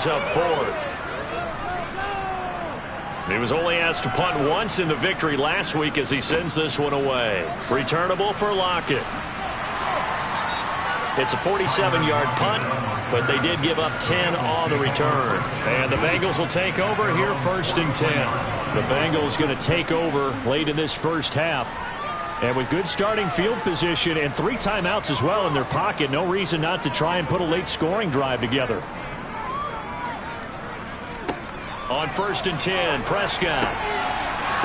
brings up fourth. He was only asked to punt once in the victory last week as he sends this one away. Returnable for Lockett. It's a 47-yard punt, but they did give up 10 on the return. And the Bengals will take over here, 1st and 10. The Bengals going to take over late in this first half. And with good starting field position and 3 timeouts as well in their pocket, no reason not to try and put a late scoring drive together. On 1st and 10, Prescott.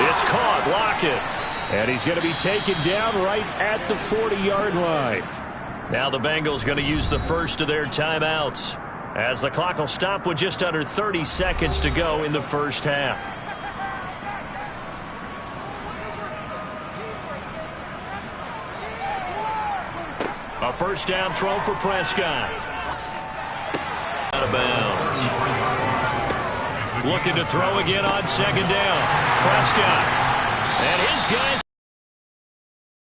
It's caught, Lockett. And he's going to be taken down right at the 40-yard line. Now the Bengals going to use the first of their timeouts as the clock will stop with just under 30 seconds to go in the first half. A first down throw for Prescott. Out of bounds. Looking to throw again on 2nd down. Prescott. And his guys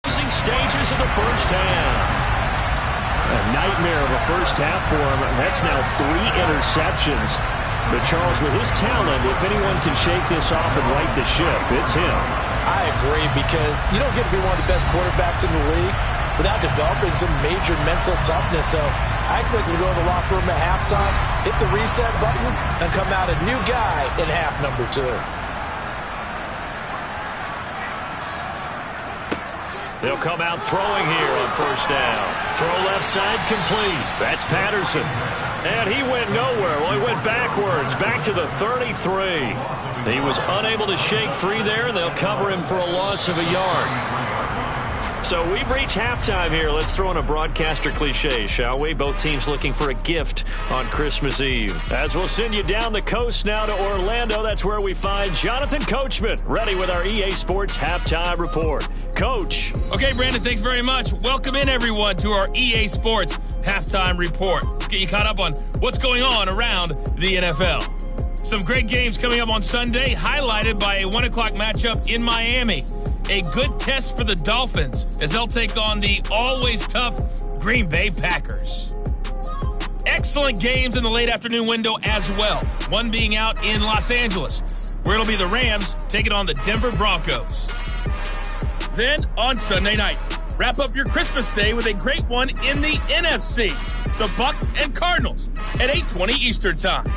using stages of the first half. A nightmare of a first half for him. That's now 3 interceptions. But Charles, with his talent, if anyone can shake this off and right the ship, it's him. I agree, because you don't get to be one of the best quarterbacks in the league without developing some major mental toughness. So I expect him to go in the locker room at halftime, hit the reset button, and come out a new guy in half number 2. They'll come out throwing here on 1st down. Throw left side complete. That's Patterson. And he went nowhere. Well, he went backwards, back to the 33. He was unable to shake free there, and they'll cover him for a loss of a yard. So we've reached halftime here. Let's throw in a broadcaster cliche, shall we? Both teams looking for a gift on Christmas Eve. As we'll send you down the coast now to Orlando, that's where we find Jonathan Coachman, ready with our EA Sports Halftime Report. Coach. Okay, Brandon, thanks very much. Welcome in, everyone, to our EA Sports Halftime Report. Let's get you caught up on what's going on around the NFL. Some great games coming up on Sunday, highlighted by a 1 o'clock matchup in Miami. A good test for the Dolphins as they'll take on the always tough Green Bay Packers. Excellent games in the late afternoon window as well. One being out in Los Angeles, where it'll be the Rams taking on the Denver Broncos. Then on Sunday night, wrap up your Christmas day with a great one in the NFC. The Bucs and Cardinals at 8:20 Eastern Time.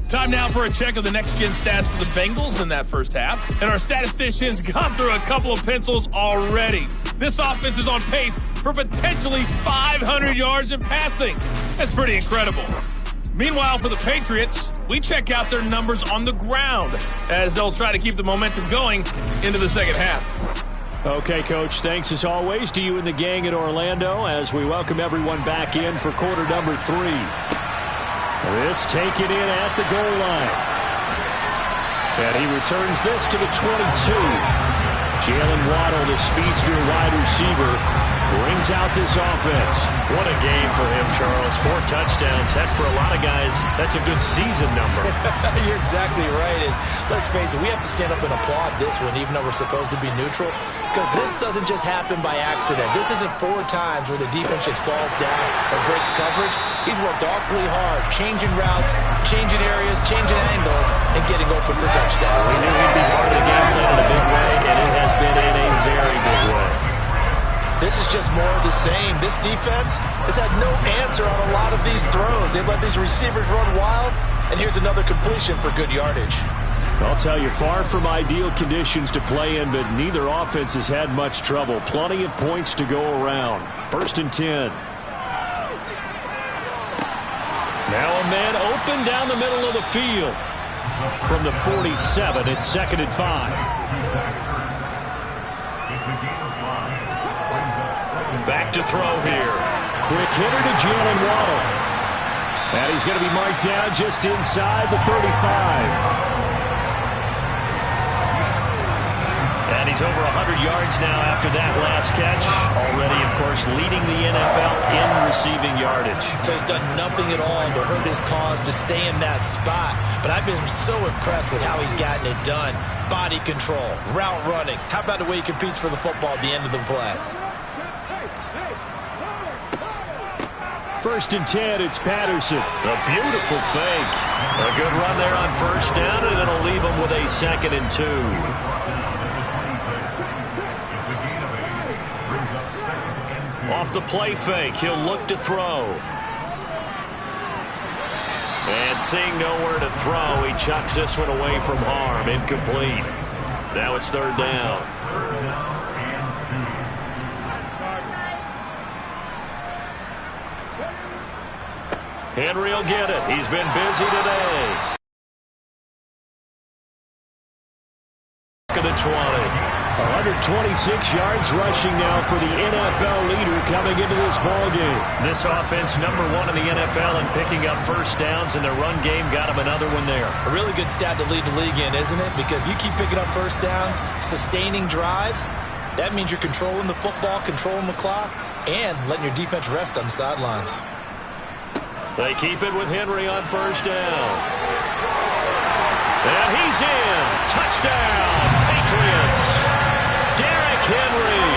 Time now for a check of the next-gen stats for the Bengals in that first half. And our statisticians gone through a couple of pencils already. This offense is on pace for potentially 500 yards in passing. That's pretty incredible. Meanwhile, for the Patriots, we check out their numbers on the ground as they'll try to keep the momentum going into the second half. Okay, Coach, thanks as always to you and the gang in Orlando as we welcome everyone back in for quarter number 3. This taken in at the goal line. And he returns this to the 22. Jalen Waddle, the speedster wide receiver, brings out this offense. What a game for him, Charles. 4 touchdowns. Heck, for a lot of guys, that's a good season number. You're exactly right. And let's face it, we have to stand up and applaud this one, even though we're supposed to be neutral, because this doesn't just happen by accident. This isn't 4 times where the defense just falls down or breaks coverage. He's worked awfully hard, changing routes, changing areas, changing angles, and getting open for touchdown. We knew he'd be part of the game plan in a big way, and it has been in a very big way. This is just more of the same. This defense has had no answer on a lot of these throws. They've let these receivers run wild, and here's another completion for good yardage. I'll tell you, far from ideal conditions to play in, but neither offense has had much trouble. Plenty of points to go around. 1st and 10. Now a man open down the middle of the field. From the 47, it's 2nd and 5. Back to throw here. Quick hitter to Jalen Waddle. And he's going to be marked down just inside the 35. And he's over 100 yards now after that last catch. Already, of course, leading the NFL in receiving yardage. So he's done nothing at all to hurt his cause to stay in that spot. But I've been so impressed with how he's gotten it done. Body control, route running. How about the way he competes for the football at the end of the play? First and 10, it's Patterson. A beautiful fake. A good run there on first down, and it'll leave him with a 2nd and 2. Off the play fake, he'll look to throw. And seeing nowhere to throw, he chucks this one away from harm. Incomplete. Now it's 3rd down. Henry will get it. He's been busy today. To the 20. 126 yards rushing now for the NFL leader coming into this ballgame. This offense #1 in the NFL in picking up first downs, and their run game got him another one there. A really good stat to lead the league in, isn't it? Because if you keep picking up first downs, sustaining drives, that means you're controlling the football, controlling the clock, and letting your defense rest on the sidelines. They keep it with Henry on first down. And he's in. Touchdown, Patriots. Derrick Henry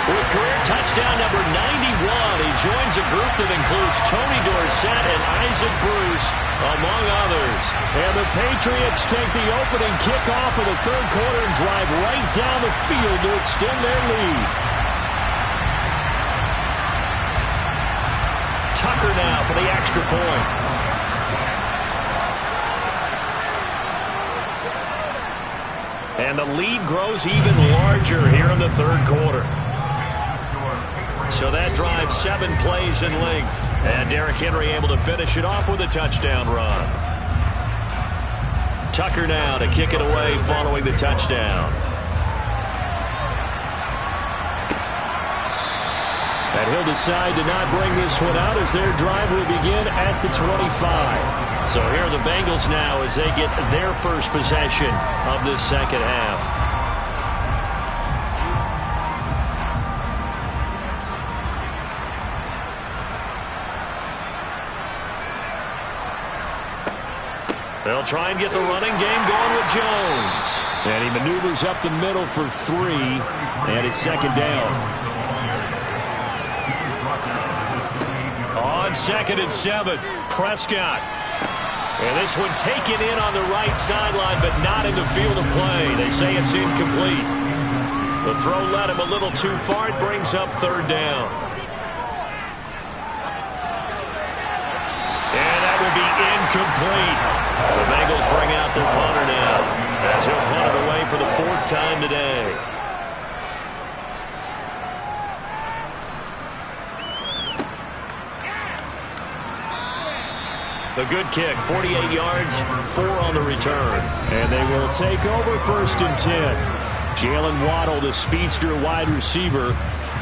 with career touchdown number 91. He joins a group that includes Tony Dorsett and Isaac Bruce, among others. And the Patriots take the opening kickoff of the 3rd quarter and drive right down the field to extend their lead. Tucker now for the extra point. And the lead grows even larger here in the 3rd quarter. So that drives 7 plays in length. And Derrick Henry able to finish it off with a touchdown run. Tucker now to kick it away following the touchdown. And he'll decide to not bring this one out as their drive will begin at the 25. So here are the Bengals now as they get their first possession of this 2nd half. They'll try and get the running game going with Jones. And he maneuvers up the middle for 3, and it's 2nd down. On 2nd and 7, Prescott. And this one taken in on the right sideline, but not in the field of play. They say it's incomplete. The throw led him a little too far. It brings up 3rd down. And that will be incomplete. The Bengals bring out their punter now, as he'll punt it away for the 4th time today. The good kick, 48 yards, 4 on the return. And they will take over 1st and 10. Jalen Waddle, the speedster wide receiver,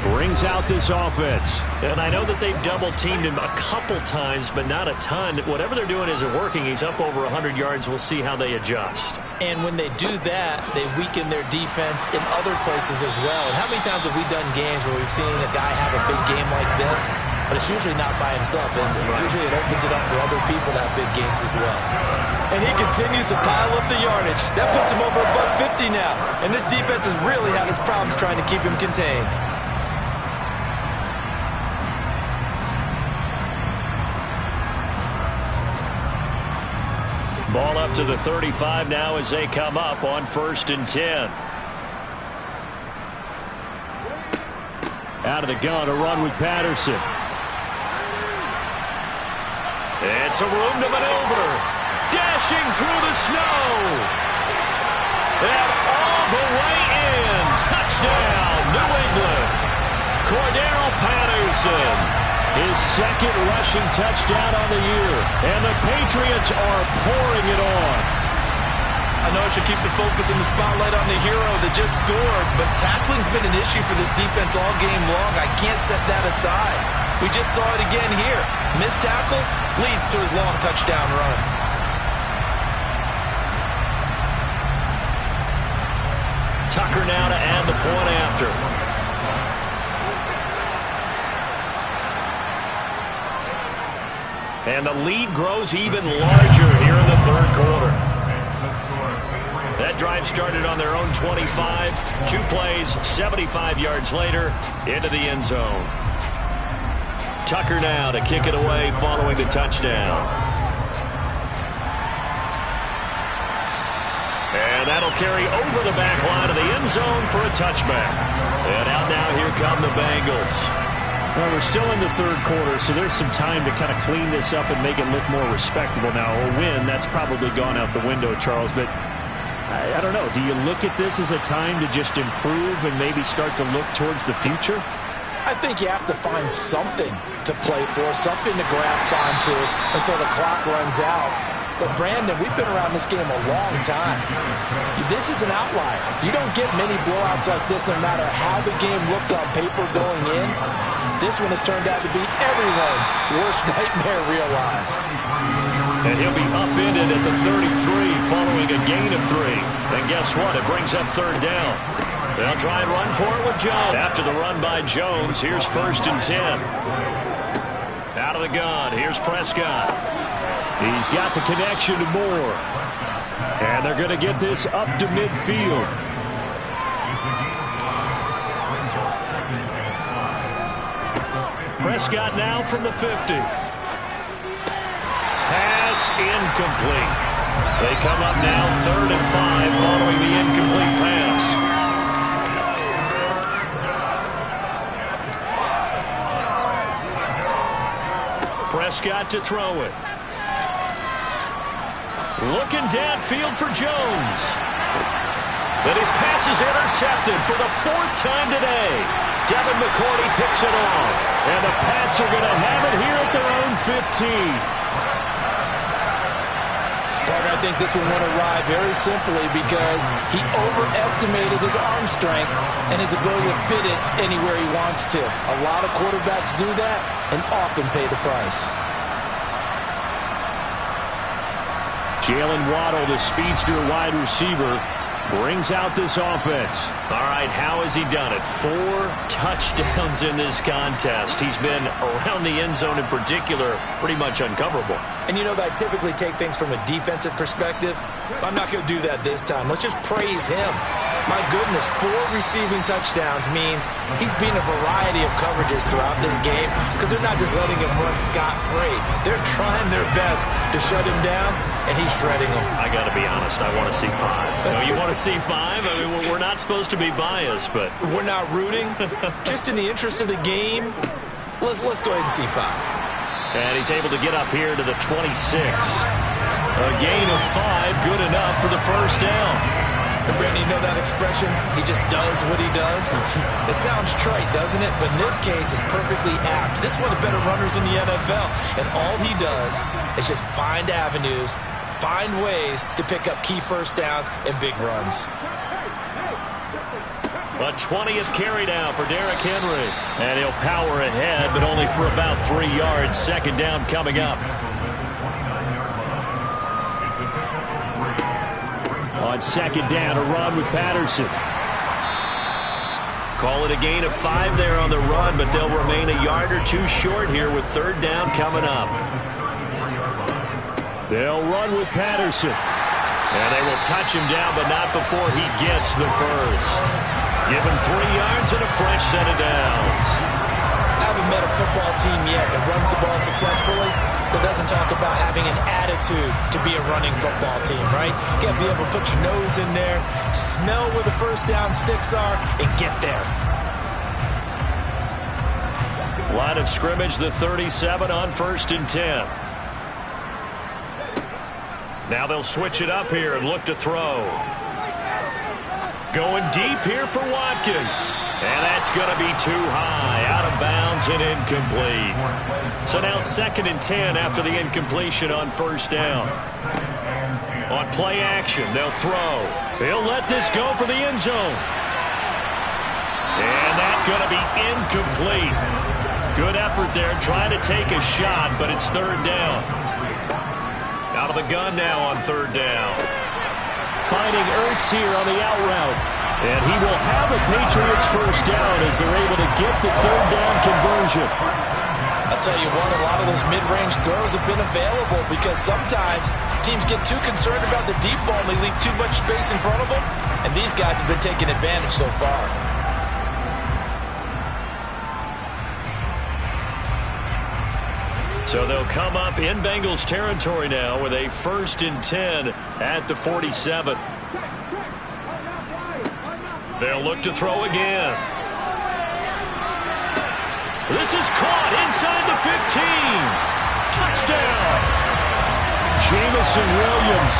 brings out this offense. And I know that they've double-teamed him a couple times, but not a ton. Whatever they're doing isn't working. He's up over 100 yards. We'll see how they adjust. And when they do that, they weaken their defense in other places as well. And how many times have we done games where we've seen a guy have a big game like this? But it's usually not by himself, is it? Right. Usually it opens it up for other people to have big games as well. And he continues to pile up the yardage. That puts him over $150 now. And this defense has really had its problems trying to keep him contained. Ball up to the 35 now as they come up on 1st and 10. Out of the gun, a run with Patterson. It's a room to maneuver. Dashing through the snow. And all the way in. Touchdown, New England. Cordero Patterson. His 2nd rushing touchdown on the year. And the Patriots are pouring it on. I know I should keep the focus and the spotlight on the hero that just scored, but tackling's been an issue for this defense all game long. I can't set that aside. We just saw it again here. Missed tackles leads to his long touchdown run. Tucker now to add the point after. And the lead grows even larger here in the 3rd quarter. That drive started on their own 25. 2 plays, 75 yards later, into the end zone. Tucker now to kick it away following the touchdown. And that'll carry over the back line of the end zone for a touchback. And out now, here come the Bengals. Well, we're still in the third quarter, so there's some time to kind of clean this up and make it look more respectable now. A win, that's probably gone out the window, Charles, but I don't know. Do you look at this as a time to just improve and maybe start to look towards the future? I think you have to find something to play for, something to grasp onto until the clock runs out. But, Brandon, we've been around this game a long time. This is an outlier. You don't get many blowouts like this no matter how the game looks on paper going in. This one has turned out to be everyone's worst nightmare realized. And he'll be upended at the 33 following a gain of 3. And guess what? It brings up third down. They'll try and run for it with Jones. After the run by Jones, here's 1st and 10. Out of the gun, here's Prescott. He's got the connection to Moore. And they're going to get this up to midfield. Prescott now from the 50. Pass incomplete. They come up now 3rd and 5 following the incomplete pass. Prescott to throw it. Looking downfield for Jones. But his pass is intercepted for the 4th time today. Devin McCourty picks it off. And the Pats are going to have it here at their own 15. But I think this one went awry very simply because he overestimated his arm strength and his ability to fit it anywhere he wants to. A lot of quarterbacks do that and often pay the price. Jalen Waddle, the speedster wide receiver, brings out this offense. All right, how has he done it? 4 touchdowns in this contest. He's been around the end zone in particular, pretty much uncoverable. And you know that I typically take things from a defensive perspective. I'm not going to do that this time. Let's just praise him. My goodness, 4 receiving touchdowns means he's been a variety of coverages throughout this game because they're not just letting him run scot-free. They're trying their best to shut him down, and he's shredding them. I got to be honest, I want to see 5. You want to see 5? I mean, we're not supposed to be biased, but... We're not rooting. Just in the interest of the game, let's go ahead and see 5. And he's able to get up here to the 26. A gain of 5, good enough for the first down. And Brandon, you know that expression? He just does what he does. It sounds trite, doesn't it? But in this case, it's perfectly apt. This is one of the better runners in the NFL. And all he does is just find avenues, find ways to pick up key first downs and big runs. A 20th carry down for Derrick Henry. And he'll power ahead, but only for about 3 yards. 2nd down coming up. On 2nd down, a run with Patterson. Call it a gain of 5 there on the run, but they'll remain a yard or 2 short here with 3rd down coming up. They'll run with Patterson. And they will touch him down, but not before he gets the first. Give him 3 yards and a fresh set of downs. I haven't met a football team yet that runs the ball successfully that doesn't talk about having an attitude to be a running football team, right? You got to be able to put your nose in there, smell where the first down sticks are, and get there. Line of scrimmage, the 37 on 1st and 10. Now they'll switch it up here and look to throw. Going deep here for Watkins. And that's going to be too high. Out of bounds and incomplete. So now 2nd and 10 after the incompletion on 1st down. On play action, they'll throw. They'll let this go for the end zone. And that's going to be incomplete. Good effort there, trying to take a shot, but it's 3rd down. Out of the gun now on 3rd down. Finding Ertz here on the out route. And he will have a Patriots first down as they're able to get the 3rd down conversion. I'll tell you what, a lot of those mid-range throws have been available because sometimes teams get too concerned about the deep ball and they leave too much space in front of them. And these guys have been taking advantage so far. So they'll come up in Bengals territory now with a 1st and 10 at the 47. They'll look to throw again. This is caught inside the 15. Touchdown. Jamison Williams.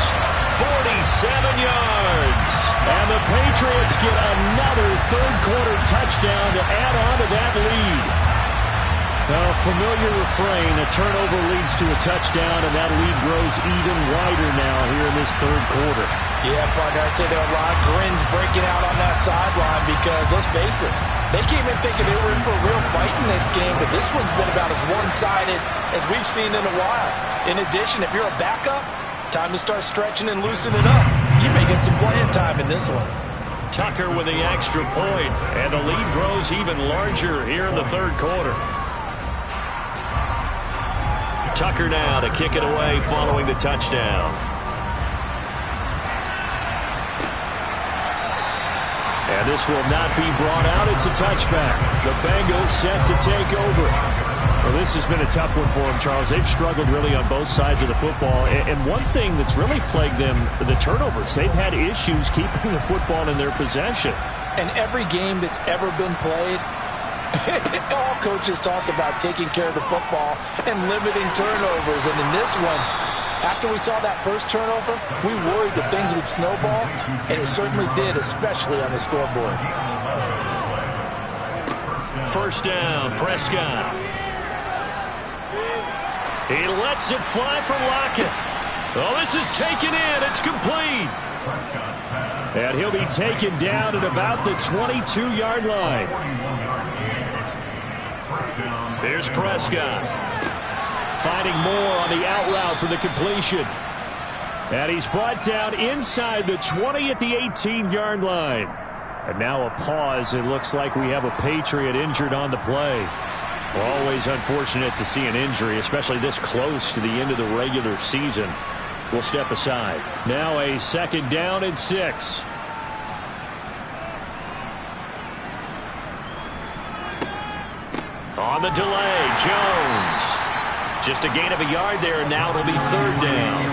47 yards. And the Patriots get another third-quarter touchdown to add on to that lead. A familiar refrain, a turnover leads to a touchdown, and that lead grows even wider now here in this third quarter. Yeah, partner, I'd say there are a lot of grins breaking out on that sideline because, let's face it, they came in thinking they were in for a real fight in this game, but this one's been about as one-sided as we've seen in a while. In addition, if you're a backup, time to start stretching and loosening up. You may get some playing time in this one. Tucker with the extra point, and the lead grows even larger here in the third quarter. Tucker now to kick it away following the touchdown. And this will not be brought out. It's a touchback. The Bengals set to take over. Well, this has been a tough one for them, Charles. They've struggled really on both sides of the football. And one thing that's really plagued them, the turnovers. They've had issues keeping the football in their possession. And every game that's ever been played, all coaches talk about taking care of the football and limiting turnovers. And in this one, after we saw that first turnover, we worried that things would snowball, and it certainly did, especially on the scoreboard. First down, Prescott. He lets it fly for Lockett. Oh, this is taken in. It's complete. And he'll be taken down at about the 22-yard line. Here's Prescott. Finding more on the out route for the completion. And he's brought down inside the 20 at the 18-yard line. And now a pause. It looks like we have a Patriot injured on the play. Always unfortunate to see an injury, especially this close to the end of the regular season. We'll step aside. Now a 2nd down and 6. On the delay, Jones. Just a gain of a yard there, and now it'll be 3rd down.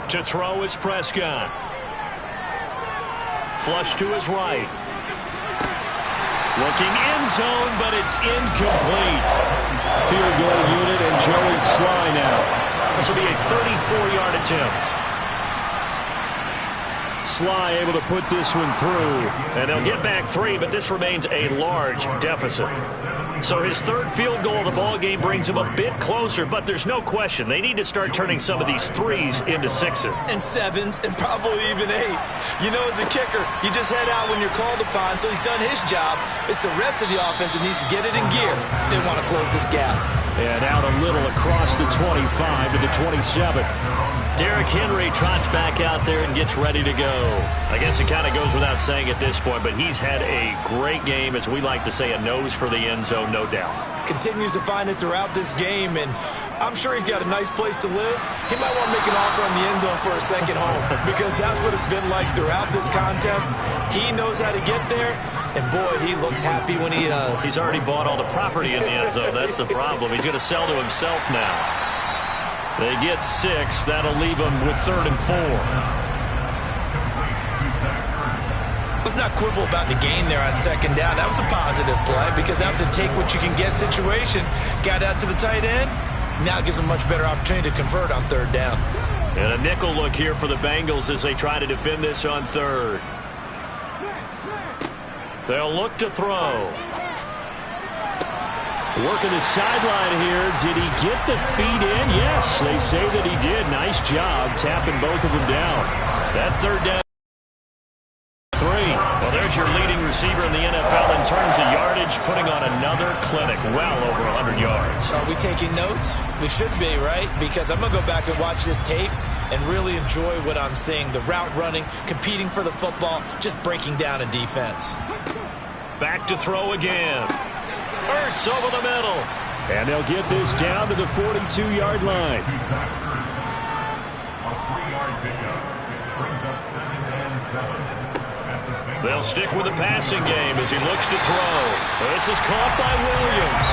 To throw is Prescott. Flush to his right. Looking end zone, but it's incomplete. Field goal unit and Joey Sly now. This will be a 34-yard attempt. Sly able to put this one through. And they'll get back 3, but this remains a large deficit. So his 3rd field goal of the ball game brings him a bit closer, but there's no question they need to start turning some of these 3s into 6s. And 7s, and probably even 8s. You know, as a kicker, you just head out when you're called upon, so he's done his job. It's the rest of the offense that needs to get it in gear if they want to close this gap. And out a little across the 25 to the 27. Derrick Henry trots back out there and gets ready to go. I guess it kind of goes without saying at this point, but he's had a great game, as we like to say, a nose for the end zone, no doubt. Continues to find it throughout this game, and I'm sure he's got a nice place to live. He might want to make an offer on the end zone for a second home, because that's what it's been like throughout this contest. He knows how to get there, and boy, he looks happy when he does. He's already bought all the property in the end zone. That's the problem. He's going to sell to himself now. They get 6. That'll leave them with 3rd and 4. Let's not quibble about the gain there on 2nd down. That was a positive play because that was a take-what-you-can-get situation. Got out to the tight end. Now it gives them a much better opportunity to convert on 3rd down. And a nickel look here for the Bengals as they try to defend this on 3rd. They'll look to throw. Working the sideline here. Did he get the feet in? Yes, they say that he did. Nice job tapping both of them down. That 3rd down. 3. Well, there's your leading receiver in the NFL in terms of yardage, putting on another clinic, well over 100 yards. Are we taking notes? We should be, right? Because I'm going to go back and watch this tape and really enjoy what I'm seeing. The route running, competing for the football, just breaking down a defense. Back to throw again. Ertz over the middle. And they'll get this down to the 42-yard line. They'll stick with the passing game as he looks to throw. This is caught by Williams.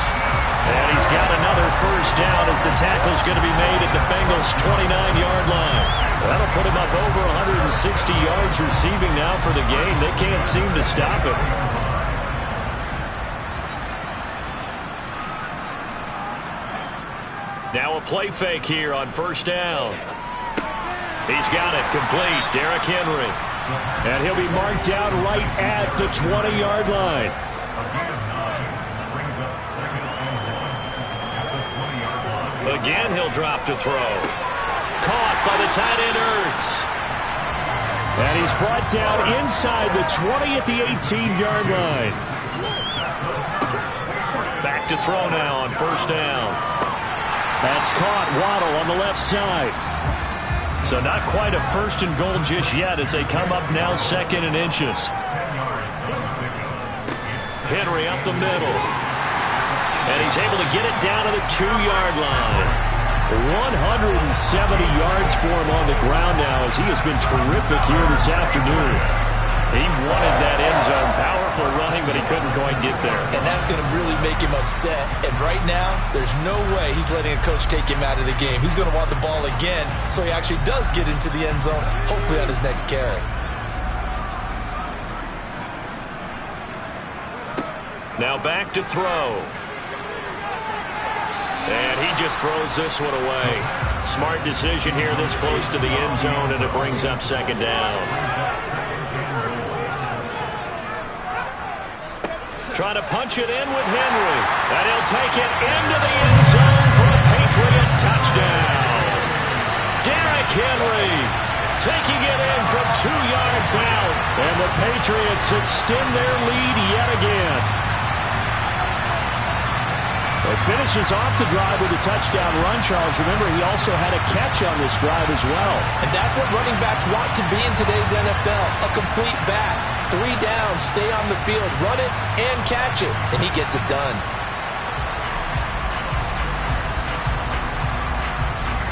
And he's got another first down as the tackle's going to be made at the Bengals' 29-yard line. That'll put him up over 160 yards receiving now for the game. They can't seem to stop him. Now a play fake here on first down. He's got it complete. Derrick Henry. And he'll be marked down right at the 20-yard line. Again, he'll drop to throw. Caught by the tight end, Ertz. And he's brought down inside the 20 at the 18-yard line. Back to throw now on first down. That's caught. Waddle on the left side. So not quite a first and goal just yet as they come up now second and inches. Henry up the middle. And he's able to get it down to the 2-yard line. 170 yards for him on the ground now as he has been terrific here this afternoon. He wanted that end zone. Powerful running, but he couldn't quite get there. And that's going to really make him upset. And right now, there's no way he's letting a coach take him out of the game. He's going to want the ball again, so he actually does get into the end zone, hopefully on his next carry. Now back to throw. And he just throws this one away. Smart decision here this close to the end zone, and it brings up second down. Trying to punch it in with Henry. And he'll take it into the end zone for a Patriot touchdown. Derrick Henry taking it in from 2 yards out. And the Patriots extend their lead yet again. It finishes off the drive with a touchdown run, Charles. Remember, he also had a catch on this drive as well. And that's what running backs want to be in today's NFL, a complete back. 3 downs, stay on the field, run it, and catch it. And he gets it done.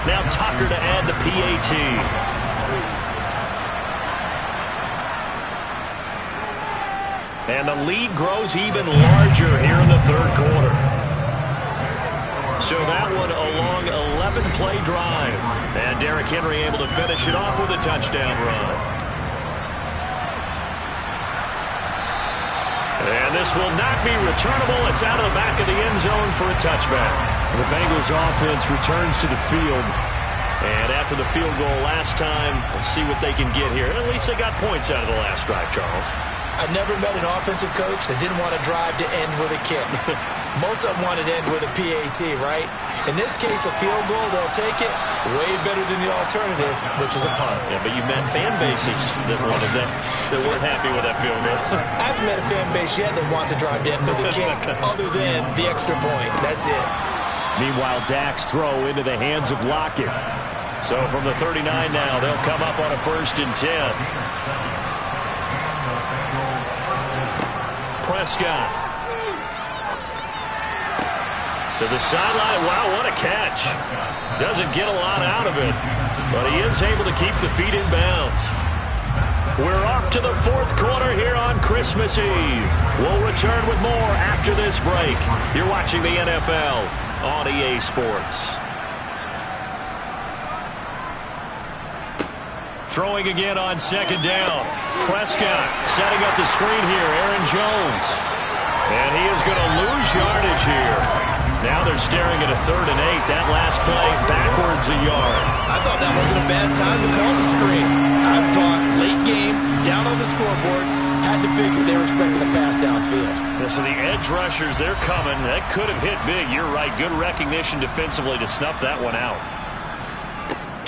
Now Tucker to add the PAT. And the lead grows even larger here in the third quarter. So that one a long 11-play drive. And Derrick Henry able to finish it off with a touchdown run. And this will not be returnable. It's out of the back of the end zone for a touchback. The Bengals offense returns to the field. And after the field goal last time, we'll see what they can get here. At least they got points out of the last drive, Charles. I've never met an offensive coach that didn't want to drive to end with a kick. Most of them wanted to end with a PAT, right? In this case, a field goal, they'll take it. Way better than the alternative, which is a punt. Yeah, but you met fan bases that wanted that weren't happy with that field goal. I haven't met a fan base yet that wants to drive to end with a kick, other than the extra point. That's it. Meanwhile, Dak's throw into the hands of Lockett. So from the 39 now, they'll come up on a 1st and 10. Prescott. To the sideline. Wow, what a catch. Doesn't get a lot out of it, but he is able to keep the feet in bounds. We're off to the fourth quarter here on Christmas Eve. We'll return with more after this break. You're watching the NFL on EA Sports. Throwing again on second down. Prescott setting up the screen here. Aaron Jones. And he is going to lose yardage here. Now they're staring at a 3rd and 8. That last play backwards a yard. I thought that wasn't a bad time to call the screen. I thought late game, down on the scoreboard, had to figure they were expecting a pass downfield. Yeah, so the edge rushers, they're coming. That could have hit big. You're right. Good recognition defensively to snuff that one out.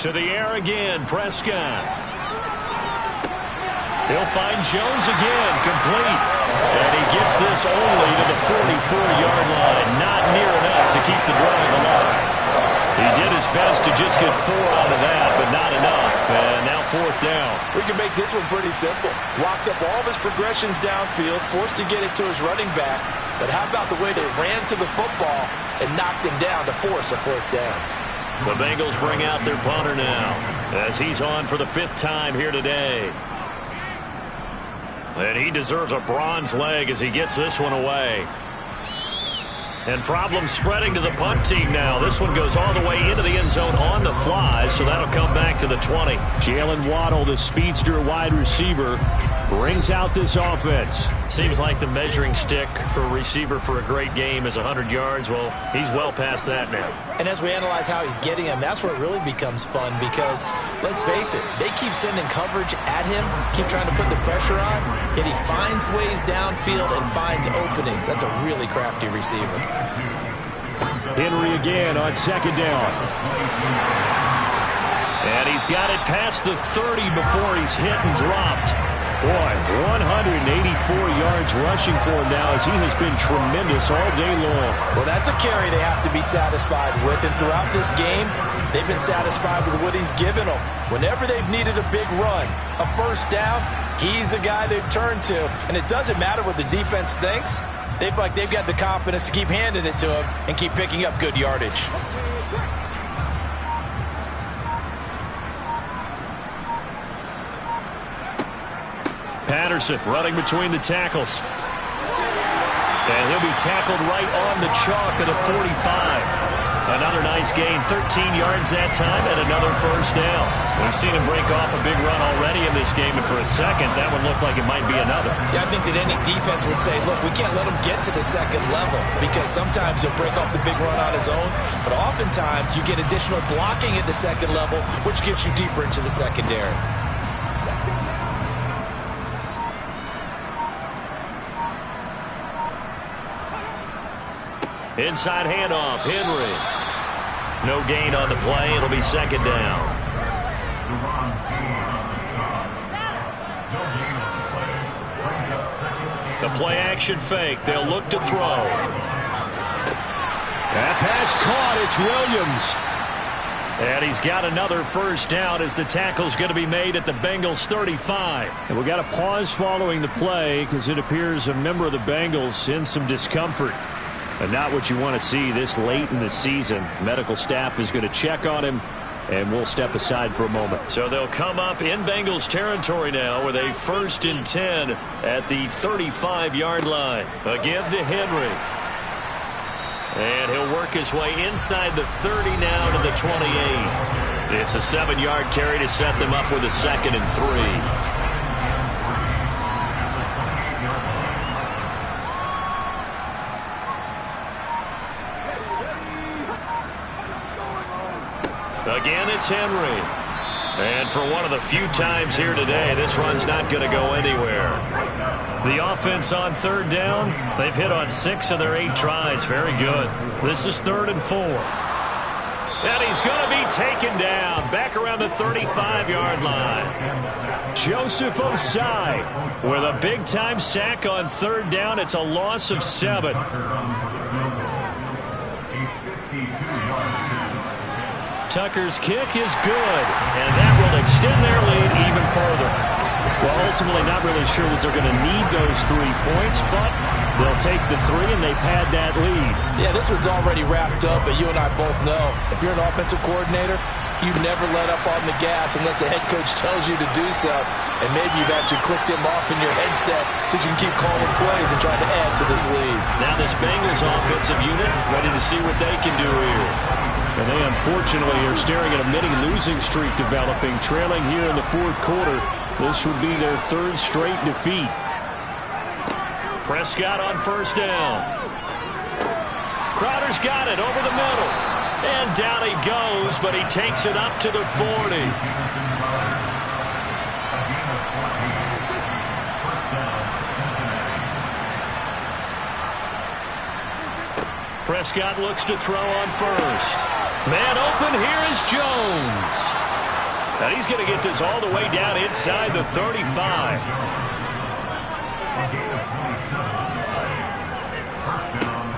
To the air again, Prescott. He'll find Jones again, complete. And he gets this only to the 44-yard line. Not near enough to keep the drive alive. He did his best to just get 4 out of that, but not enough. And now 4th down. We can make this one pretty simple. Locked up all of his progressions downfield, forced to get it to his running back. But how about the way they ran to the football and knocked him down to force a 4th down? The Bengals bring out their punter now as he's on for the 5th time here today. And he deserves a bronze leg as he gets this one away. And problems spreading to the punt team now. This one goes all the way into the end zone on the fly, so that'll come back to the 20. Jalen Waddle, the speedster wide receiver, brings out this offense. Seems like the measuring stick for a receiver for a great game is 100 yards. Well, he's well past that now. And as we analyze how he's getting him, that's where it really becomes fun because, let's face it, they keep sending coverage at him, keep trying to put the pressure on, yet he finds ways downfield and finds openings. That's a really crafty receiver. Henry again on second down. And he's got it past the 30 before he's hit and dropped. Boy, 184 yards rushing for him now as he has been tremendous all day long. Well, that's a carry they have to be satisfied with. And throughout this game, they've been satisfied with what he's given them. Whenever they've needed a big run, a first down, he's the guy they've turned to. And it doesn't matter what the defense thinks. They've got the confidence to keep handing it to him and keep picking up good yardage. Patterson running between the tackles. And he'll be tackled right on the chalk of the 45. Another nice gain, 13 yards that time, and another first down. We've seen him break off a big run already in this game, and for a second, that one looked like it might be another. Yeah, I think that any defense would say, look, we can't let him get to the second level because sometimes he'll break off the big run on his own, but oftentimes you get additional blocking at the second level, which gets you deeper into the secondary. Inside handoff, Henry. No gain on the play. It'll be second down. The play action fake. They'll look to throw. That pass caught. It's Williams. And he's got another first down as the tackle's going to be made at the Bengals 35. And we've got a pause following the play because it appears a member of the Bengals in some discomfort. And not what you want to see this late in the season. Medical staff is going to check on him, and we'll step aside for a moment. So they'll come up in Bengals territory now with a 1st and 10 at the 35-yard line. A give to Henry. And he'll work his way inside the 30 now to the 28. It's a 7-yard carry to set them up with a 2nd and 3. Again, it's Henry. And for one of the few times here today, this run's not going to go anywhere. The offense on 3rd down, they've hit on 6 of their 8 tries. Very good. This is 3rd and 4. And he's going to be taken down back around the 35-yard line. Joseph Osai with a big-time sack on 3rd down. It's a loss of 7. Tucker's kick is good, and that will extend their lead even further. Well, ultimately not really sure that they're going to need those 3 points, but they'll take the 3 and they pad that lead. Yeah, this one's already wrapped up, but you and I both know if you're an offensive coordinator, you never let up on the gas unless the head coach tells you to do so. And maybe you've actually clicked him off in your headset so you can keep calling plays and trying to add to this lead. Now this Bengals offensive unit ready to see what they can do here. And they unfortunately are staring at a mini losing streak developing, trailing here in the 4th quarter. This would be their 3rd straight defeat. Prescott on 1st down. Crowder's got it over the middle. And down he goes, but he takes it up to the 40. Prescott looks to throw on 1st. Man open, here is Jones. And he's going to get this all the way down inside the 35.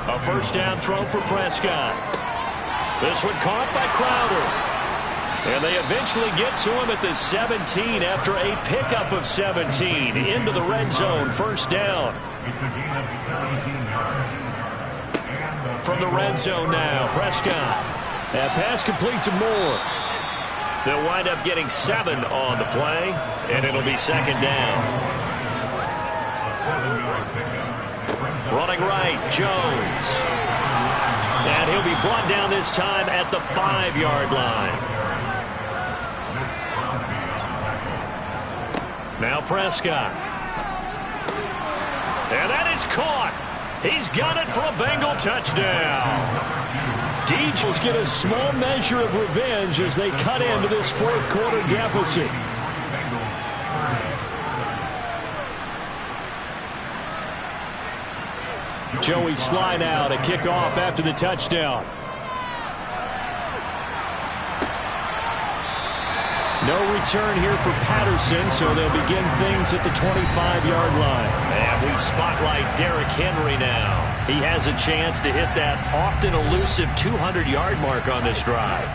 A 1st down throw for Prescott. This one caught by Crowder. And they eventually get to him at the 17 after a pickup of 17 into the red zone. 1st down. From the red zone now, Prescott. That pass complete to Moore. They'll wind up getting 7 on the play, and it'll be 2nd down. right, Jones. And he'll be brought down this time at the 5-yard line. Now Prescott. And that is caught. He's got it for a Bengal touchdown. Deejals get a small measure of revenge as they cut into this fourth quarter deficit. Joey slide out, a kickoff after the touchdown. No return here for Patterson, so they'll begin things at the 25-yard line. And we spotlight Derrick Henry now. He has a chance to hit that often elusive 200-yard mark on this drive.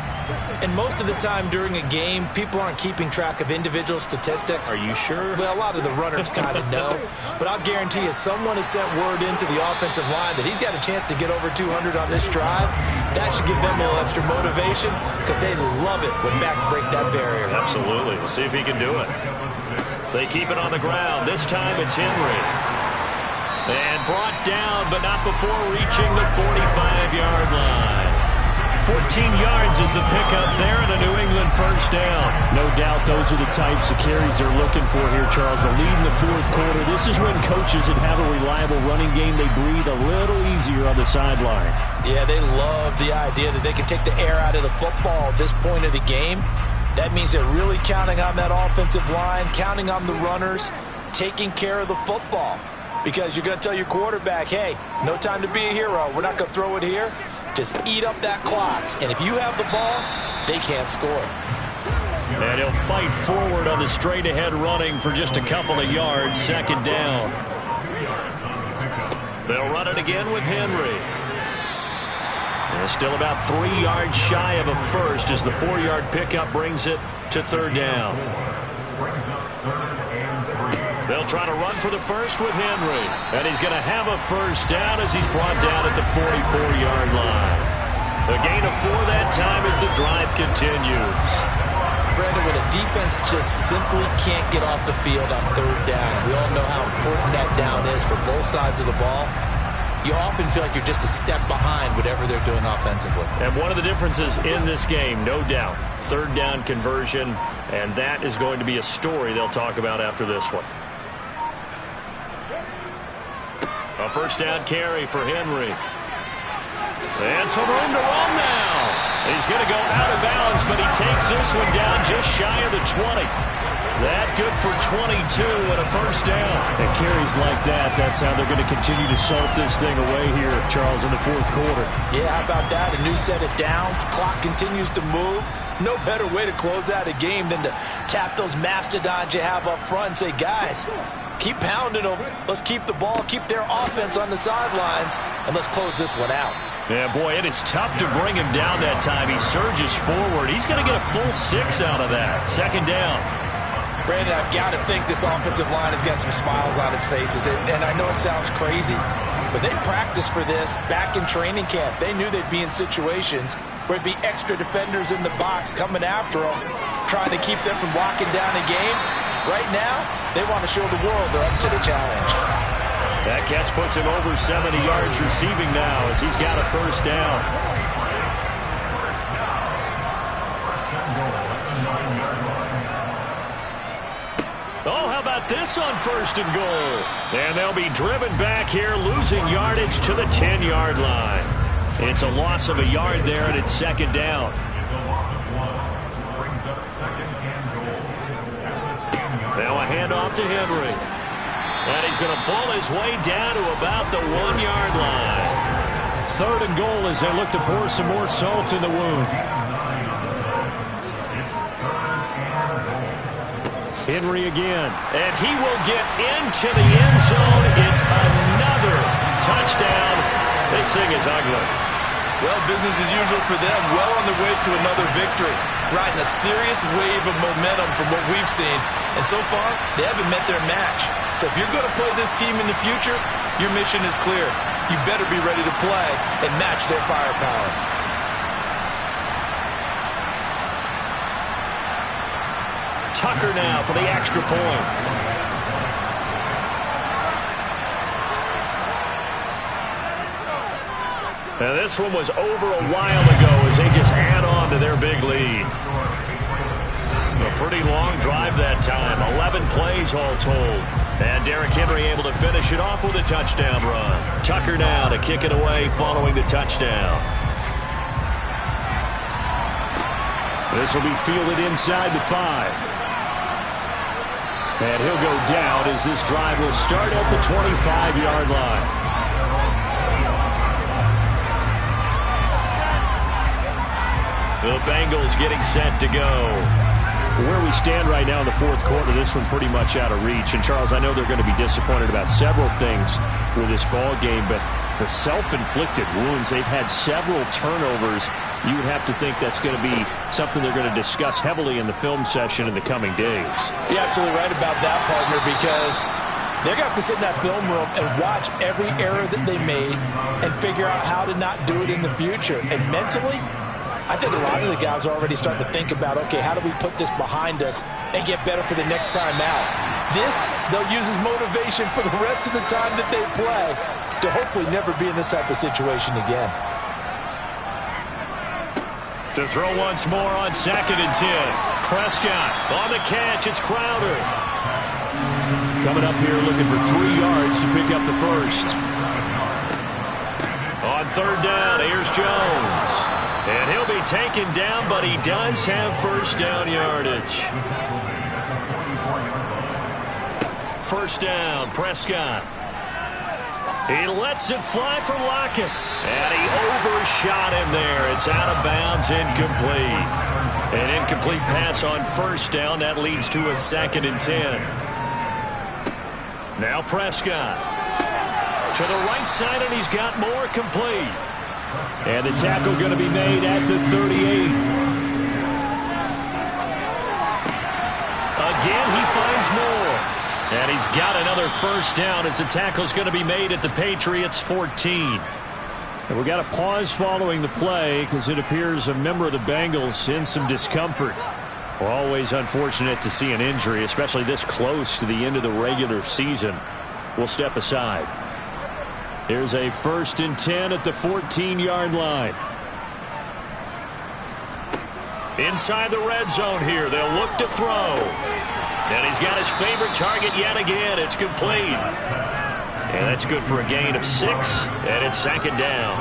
And most of the time during a game, people aren't keeping track of individual statistics. Are you sure? Well, a lot of the runners kind of know. But I'll guarantee you, someone has sent word into the offensive line that he's got a chance to get over 200 on this drive. That should give them a little extra motivation because they love it when backs break that barrier. Absolutely. We'll see if he can do it. They keep it on the ground. This time it's Henry. And brought down, but not before reaching the 45-yard line. 14 yards is the pickup there and a New England first down. No doubt those are the types of carries they're looking for here, Charles. The lead in the fourth quarter. This is when coaches that have a reliable running game, they breathe a little easier on the sideline. Yeah, they love the idea that they can take the air out of the football at this point of the game. That means they're really counting on that offensive line, counting on the runners, taking care of the football. Because you're going to tell your quarterback, hey, no time to be a hero. We're not going to throw it here. Just eat up that clock. And if you have the ball, they can't score. And he'll fight forward on the straight-ahead running for just a couple of yards. Second down. They'll run it again with Henry. And still about 3 yards shy of a first as the 4-yard pickup brings it to third down. They'll try to run for the first with Henry. And he's going to have a first down as he's brought down at the 44-yard line. A gain of 4 that time as the drive continues. Brandon, when a defense just simply can't get off the field on third down, we all know how important that down is for both sides of the ball, you often feel like you're just a step behind whatever they're doing offensively. And one of the differences in this game, no doubt, third down conversion, and that is going to be a story they'll talk about after this one. A first down carry for Henry. And some room to run now. He's going to go out of bounds, but he takes this one down just shy of the 20. That good for 22 and a first down. And carries like that, that's how they're going to continue to salt this thing away here, Charles, in the fourth quarter. Yeah, how about that? A new set of downs. Clock continues to move. No better way to close out a game than to tap those mastodons you have up front and say, guys, keep pounding them. Let's keep the ball, keep their offense on the sidelines, and let's close this one out. Yeah, boy, it is tough to bring him down that time. He surges forward. He's going to get a full 6 out of that. Second down. Brandon, I've got to think this offensive line has got some smiles on its faces. And I know it sounds crazy, but they practiced for this back in training camp. They knew they'd be in situations where it'd be extra defenders in the box coming after them, trying to keep them from locking down a game. Right now, they want to show the world they're up to the challenge. That catch puts him over 70 yards receiving now as he's got a first down. Oh, how about this on first and goal? And they'll be driven back here, losing yardage to the 10-yard line. It's a loss of a yard there, and it's second down. Now a handoff to Henry. And he's going to ball his way down to about the 1-yard line. Third and goal as they look to pour some more salt in the wound. Henry again. And he will get into the end zone. It's another touchdown. This thing is ugly. Well, business as usual for them. Well on their way to another victory. Riding a serious wave of momentum from what we've seen. And so far, they haven't met their match. So if you're going to play this team in the future, your mission is clear. You better be ready to play and match their firepower. Tucker now for the extra point. And this one was over a while ago as they just add on to their big lead. A pretty long drive that time. 11 plays all told. And Derrick Henry able to finish it off with a touchdown run. Tucker now to kick it away following the touchdown. This will be fielded inside the 5. And he'll go down as this drive will start at the 25-yard line. The Bengals getting set to go. Where we stand right now in the fourth quarter, this one pretty much out of reach. And, Charles, I know they're going to be disappointed about several things with this ball game, but the self-inflicted wounds, they've had several turnovers. You would have to think that's going to be something they're going to discuss heavily in the film session in the coming days. You're absolutely right about that, partner, because they're going to have to sit in that film room and watch every error that they made and figure out how to not do it in the future. And mentally, I think a lot of the guys are already starting to think about, okay, how do we put this behind us and get better for the next time out? This, they'll use as motivation for the rest of the time that they play to hopefully never be in this type of situation again. To throw once more on 2nd and 10. Prescott on the catch. It's Crowder. Coming up here looking for 3 yards to pick up the first. On 3rd down, here's Jones. And he'll be taken down, but he does have first down yardage. First down, Prescott. He lets it fly for Lockett. And he overshot him there. It's out of bounds, incomplete. An incomplete pass on first down. That leads to a 2nd and 10. Now Prescott. To the right side, and he's got more, complete. And the tackle going to be made at the 38. Again, he finds more. And he's got another first down as the tackle's going to be made at the Patriots' 14. And we got a pause following the play because it appears a member of the Bengals in some discomfort. We're always unfortunate to see an injury, especially this close to the end of the regular season. We'll step aside. Here's a 1st and 10 at the 14-yard line. Inside the red zone here. They'll look to throw. And he's got his favorite target yet again. It's complete. And that's good for a gain of 6. And it's 2nd down.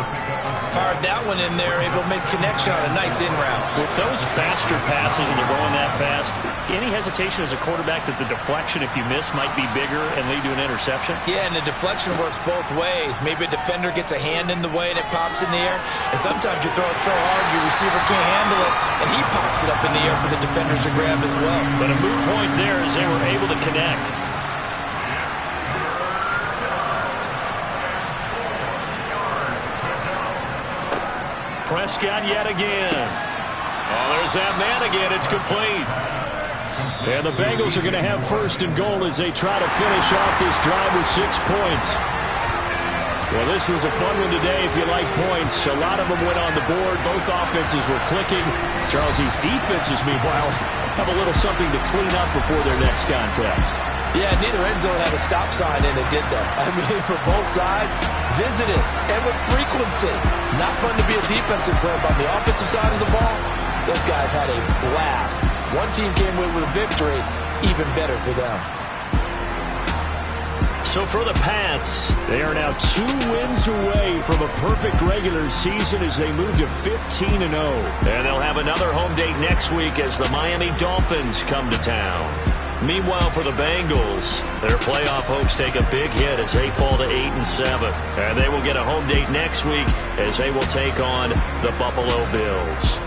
Fired that one in there, able to make connection on a nice in route. With those faster passes and they're going that fast, any hesitation as a quarterback that the deflection, if you miss, might be bigger and lead to an interception? Yeah, and the deflection works both ways. Maybe a defender gets a hand in the way and it pops in the air. And sometimes you throw it so hard your receiver can't handle it, and he pops it up in the air for the defenders to grab as well. But a moot point there as they were able to connect. Prescott yet again. Oh, there's that man again. It's complete. And the Bengals are going to have 1st and goal as they try to finish off this drive with 6 points. Well, this was a fun one today if you like points. A lot of them went on the board. Both offenses were clicking. Charles, these defenses, meanwhile, have a little something to clean up before their next contest. Yeah, neither end zone had a stop sign, and it did that. I mean, for both sides, visited and with frequency. Not fun to be a defensive player, but on the offensive side of the ball, those guys had a blast. One team came away with a victory, even better for them. So for the Pats, they are now 2 wins away from a perfect regular season as they move to 15-0. And they'll have another home date next week as the Miami Dolphins come to town. Meanwhile, for the Bengals, their playoff hopes take a big hit as they fall to 8-7. And they will get a home date next week as they will take on the Buffalo Bills.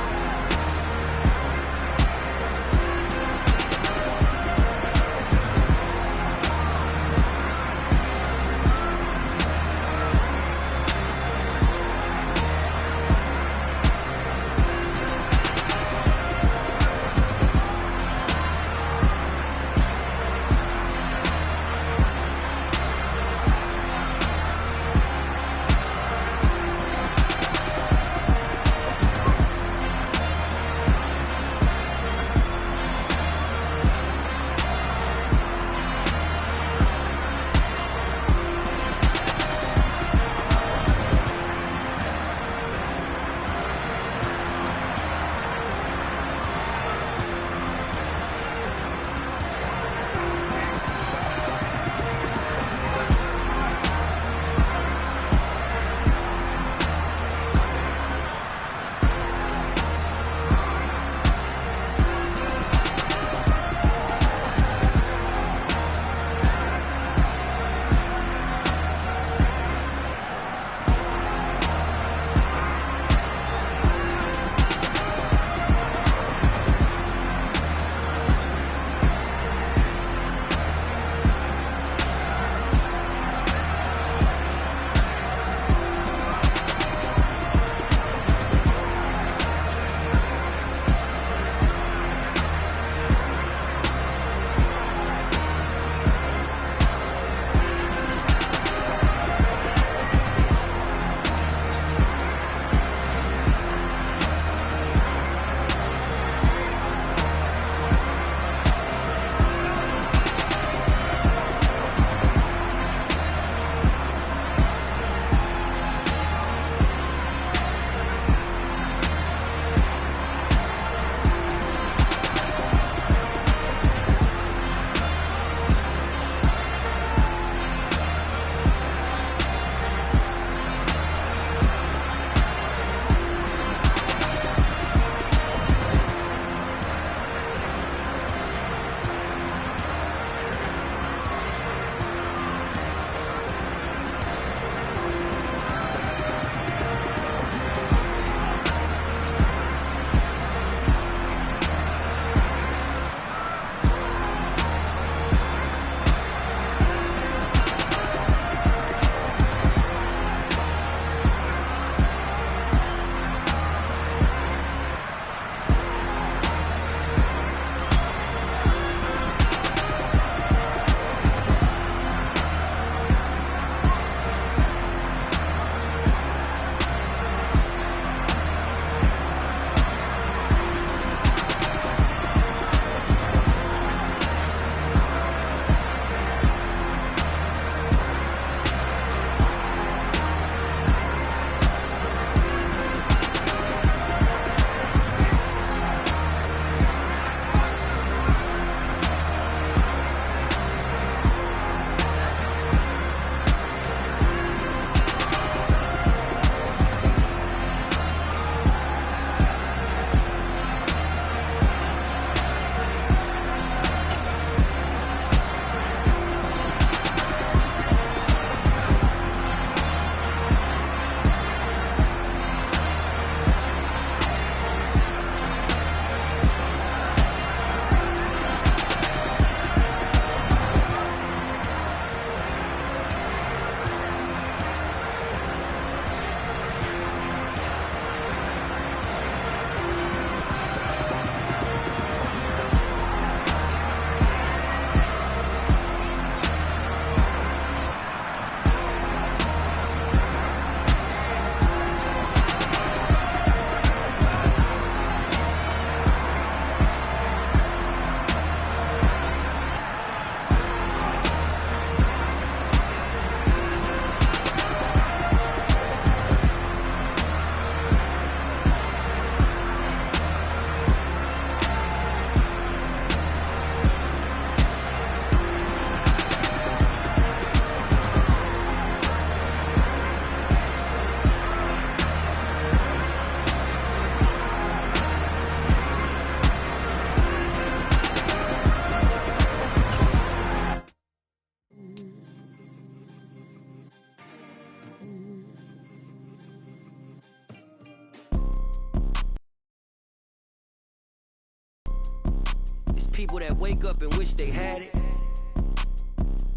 people that wake up and wish they had it.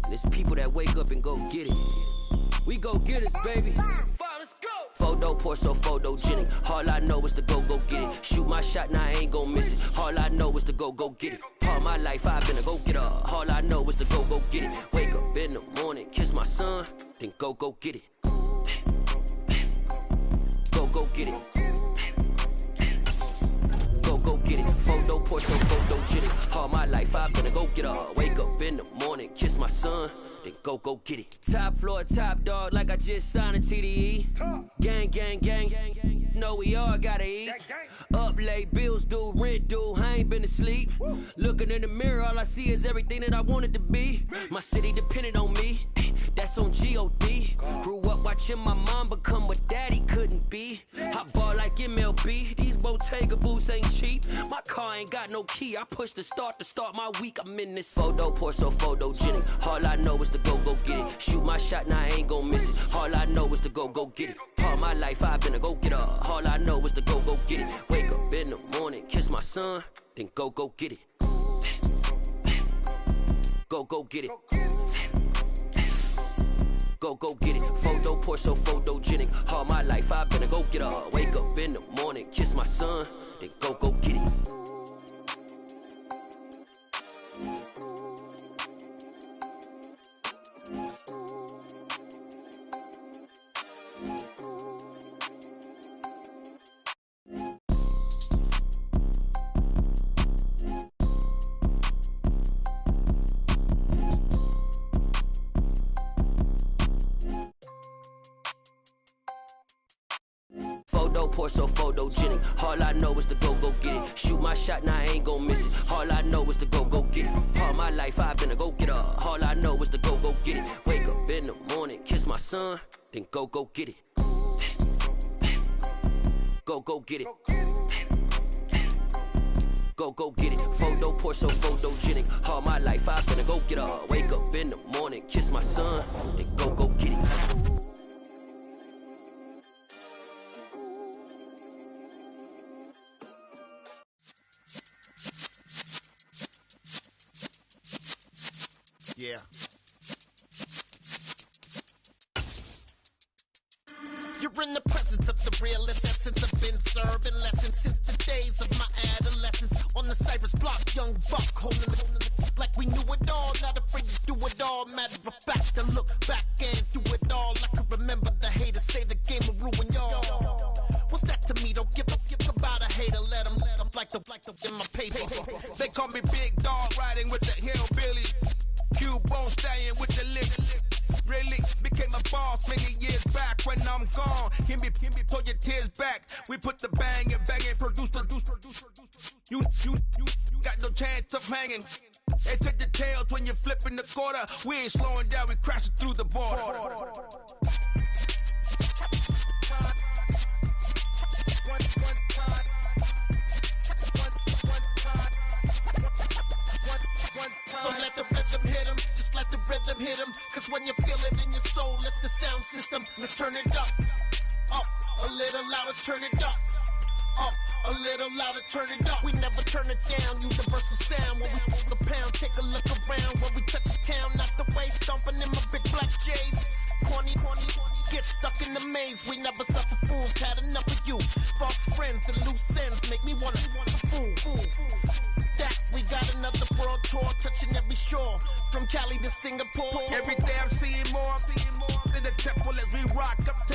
And it's people that wake up and go get it. We go get it, baby. Let's go. Photo pour so photogenic. All I know is to go get it. Shoot my shot, now I ain't gon' miss it. All I know is to go get it. All my life I've been a go getter. All I know is to go get it. Wake up in the morning, kiss my son, then go get it. Go get it. Go get it. Photo pour so photogenic. All my life I've been a go getter. Wake up in the morning, kiss my son, then go get it. Top floor, top dog, like I just signed a TDE. Gang. Know we all gotta eat. Up late, bills due, rent due, I ain't been asleep. Looking in the mirror, all I see is everything that I wanted to be. My city depended on me, that's on G.O.D. Grew up watching my mom become what daddy couldn't be. I ball like MLB, these Bottega boots ain't cheap. My car ain't got no key, I push the start to start my week. I'm in this photo pour so photogenic. All I know is to go get it. Shoot my shot, now I ain't gon' miss it. All I know is to go get it. All my life I've been a go getter. All I know is to go get it. Wake up in the morning, kiss my son, then go get it. Go get it. Go get it. Photo pour so photogenic. All my life I've been a go getter. Wake up in the morning, kiss my son, then go get it. Photo pour so photogenic. All I know is to go get it. Shoot my shot, now I ain't gon' miss it. All I know is to go get it. All my life I've been a go getter. All I know is to go get it. Wake up in the morning, kiss my son, then go get it. Go get it. Go get it. Photo pour so photogenic. All my life I've been a go getter. Wake up in the morning, kiss my son, then go get it. Yeah. You're in the presence of the realest essence. I've been serving lessons since the days of my adolescence. On the Cypress block, young buck holding the like we knew it all. Not afraid to do it all. Matter of fact, to look back and do it all. I can remember the haters say the game will ruin y'all. What's that to me? Don't give about a hater. Let them like the in my paper. They call me Big Dog, riding with the hillbillies. Cubone staying with the lick. Really became a boss many years back. When I'm gone, can be pull your tears back. We put the bang and produce. You got no chance of hanging. They take the tails when you're flipping the quarter. We ain't slowing down, we crashing through the border. So let the rhythm hit 'em, just let the rhythm hit 'em. Cause when you feel it in your soul, lift the sound system. Let's turn it up, a little louder, turn it up, a little louder, turn it up. We never turn it down, universal sound. When we move the pound, take a look around. When we touch the town, not the way, stomping in my big black J's. Corny, get stuck in the maze. We never suffer fools, had enough of you. False friends and loose ends make me wanna fool. That we got another world tour, touching every shore, from Cali to Singapore. Every day I'm seeing more in the temple as we rock up tempo.